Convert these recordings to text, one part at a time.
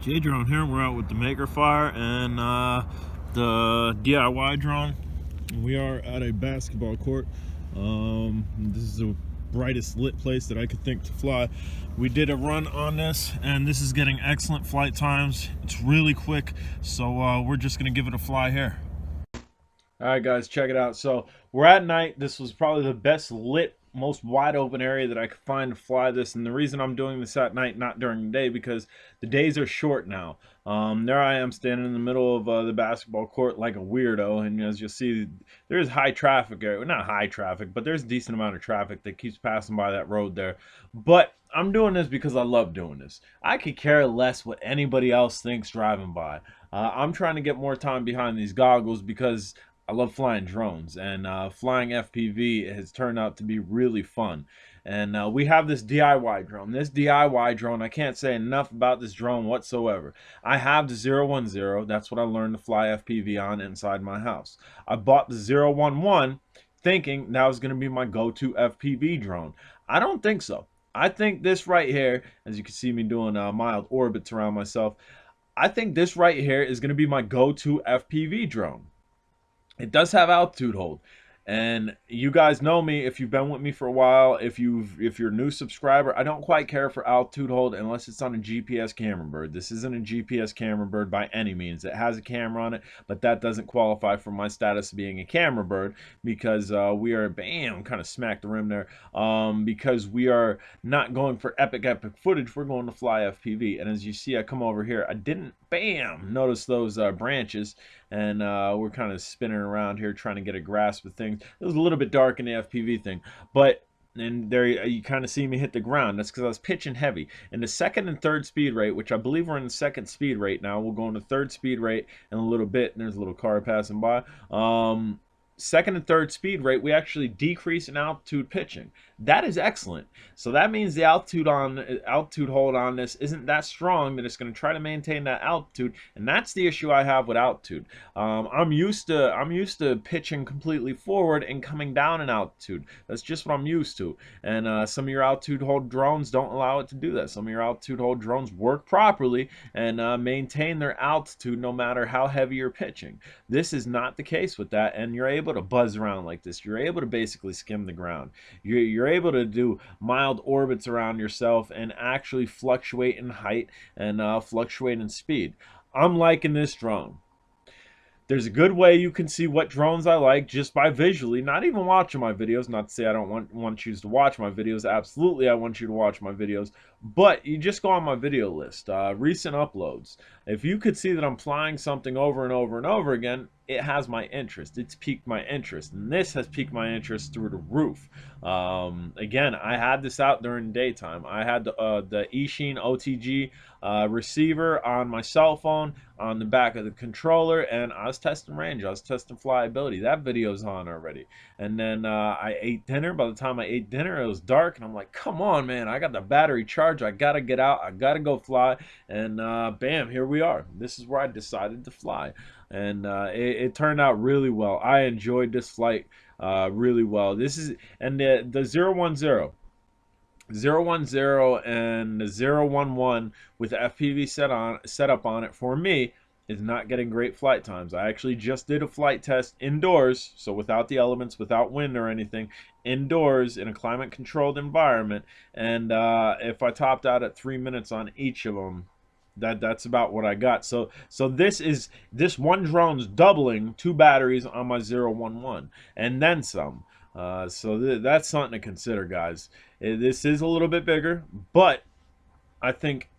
J-Drone here. We're out with the Makerfire and the DIY drone. We are at a basketball court. This is the brightest lit place that I could think to fly. We did a run on this, and this is getting excellent flight times. It's really quick, so we're just gonna give it a fly here. All right, guys, check it out. So we're at night. This was probably the best lit, most wide open area that I could find to fly this, and the reason I'm doing this at night, not during the day, because the days are short now. There I am standing in the middle of the basketball court like a weirdo, and as you'll see, there's high traffic area. Well, not high traffic, but there's a decent amount of traffic that keeps passing by that road there. But I'm doing this because I love doing this. I could care less what anybody else thinks driving by. I'm trying to get more time behind these goggles because I love flying drones, and flying FPV has turned out to be really fun. And we have this DIY drone. This DIY drone, I can't say enough about this drone whatsoever. I have the 010. That's what I learned to fly FPV on inside my house. I bought the 011 thinking that was going to be my go-to FPV drone. I don't think so. I think this right here, as you can see me doing mild orbits around myself, I think this right here is going to be my go-to FPV drone. It does have altitude hold, and you guys know me if you've been with me for a while. If you're a new subscriber, I don't quite care for altitude hold unless it's on a GPS camera bird. This isn't a GPS camera bird by any means. It has a camera on it, but that doesn't qualify for my status of being a camera bird because we are, bam, kind of smacked the rim there, because we are not going for epic footage. We're going to fly FPV, and as you see, I come over here. I didn't, bam, notice those branches, and we're kind of spinning around here trying to get a grasp of things. It was a little bit dark in the FPV thing, but and there you kind of see me hit the ground. That's because I was pitching heavy. In the second and third speed rate, which I believe we're in the second speed rate now, we'll go into third speed rate in a little bit, and there's a little car passing by. Second and third speed rate, we actually decrease in altitude pitching. That is excellent. So that means the altitude hold on this isn't that strong that it's going to try to maintain that altitude, and that's the issue I have with altitude. I'm used to pitching completely forward and coming down in altitude. That's just what I'm used to. And some of your altitude hold drones don't allow it to do that. Some of your altitude hold drones work properly and maintain their altitude no matter how heavy you're pitching. This is not the case with that, and you're able to buzz around like this. You're able to basically skim the ground. You're able to do mild orbits around yourself and actually fluctuate in height and fluctuate in speed. I'm liking this drone. There's a good way you can see what drones I like just by visually, not even watching my videos. Not to say I don't want you to watch my videos. Absolutely, I want you to watch my videos. But you just go on my video list, recent uploads. If you could see that I'm flying something over and over and over again, it has my interest. It's piqued my interest, and this has piqued my interest through the roof. Again, I had this out during the daytime. I had the Eachine OTG receiver on my cell phone on the back of the controller, and I was testing range. I was testing flyability. That video's on already. And then I ate dinner. By the time I ate dinner, it was dark, and I'm like, come on, man, I got the battery charged. I gotta get out. I gotta go fly. And bam, here we are. This is where I decided to fly, and it turned out really well. I enjoyed this flight really well. This is, and the 010 and the 011 with the FPV set up on it for me is not getting great flight times. I actually just did a flight test indoors, so without the elements, without wind or anything, indoors in a climate controlled environment, and if I topped out at 3 minutes on each of them, that's about what I got. So this one drone's doubling 2 batteries on my 011 and then some. So that's something to consider, guys. This is a little bit bigger, but I think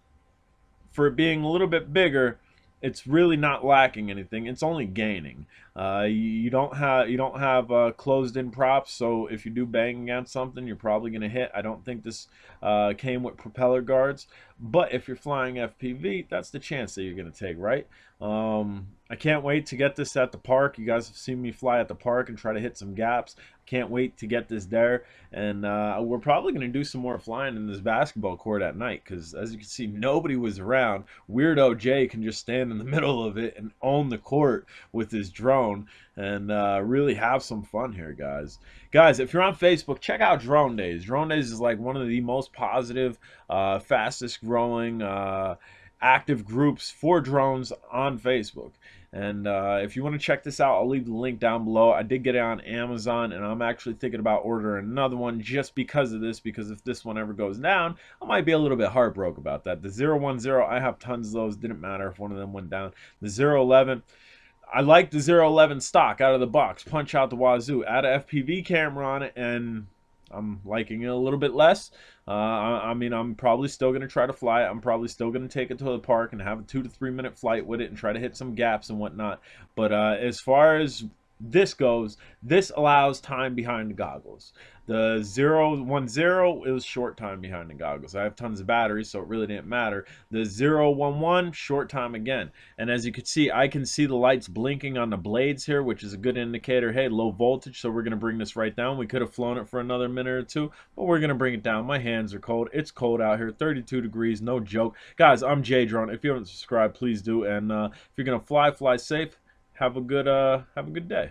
for it being a little bit bigger, it's really not lacking anything. It's only gaining. You don't have closed-in props, so if you do bang against something, you're probably going to hit. I don't think this came with propeller guards, but if you're flying FPV, that's the chance that you're going to take, right? I can't wait to get this at the park. You guys have seen me fly at the park and try to hit some gaps. Can't wait to get this there, and we're probably going to do some more flying in this basketball court at night, because as you can see, nobody was around. Weirdo Jay can just stand in the middle of it and own the court with his drone and really have some fun here, guys. Guys, if you're on Facebook, check out Drone Days. Drone Days is like one of the most positive, fastest growing active groups for drones on Facebook. And if you want to check this out, I'll leave the link down below. I did get it on Amazon, and I'm actually thinking about ordering another one just because of this, because if this one ever goes down, I might be a little bit heartbroken about that. The 010, I have tons of those. Didn't matter if one of them went down. The 011, I like the 011 stock out of the box, punch out the wazoo. Add a FPV camera on it, and I'm liking it a little bit less. I mean, I'm probably still going to try to fly it. I'm probably still going to take it to the park and have a 2 to 3 minute flight with it and try to hit some gaps and whatnot. But as far as this goes, this allows time behind the goggles. The 010, it was short time behind the goggles. I have tons of batteries, so it really didn't matter. The 011, short time again. And as you can see, I can see the lights blinking on the blades here, which is a good indicator. Hey, low voltage, so we're going to bring this right down. We could have flown it for another minute or two, but we're going to bring it down. My hands are cold. It's cold out here, 32 degrees, no joke. Guys, I'm J Drone. If you haven't subscribed, please do. And if you're going to fly, fly safe. Have a good day.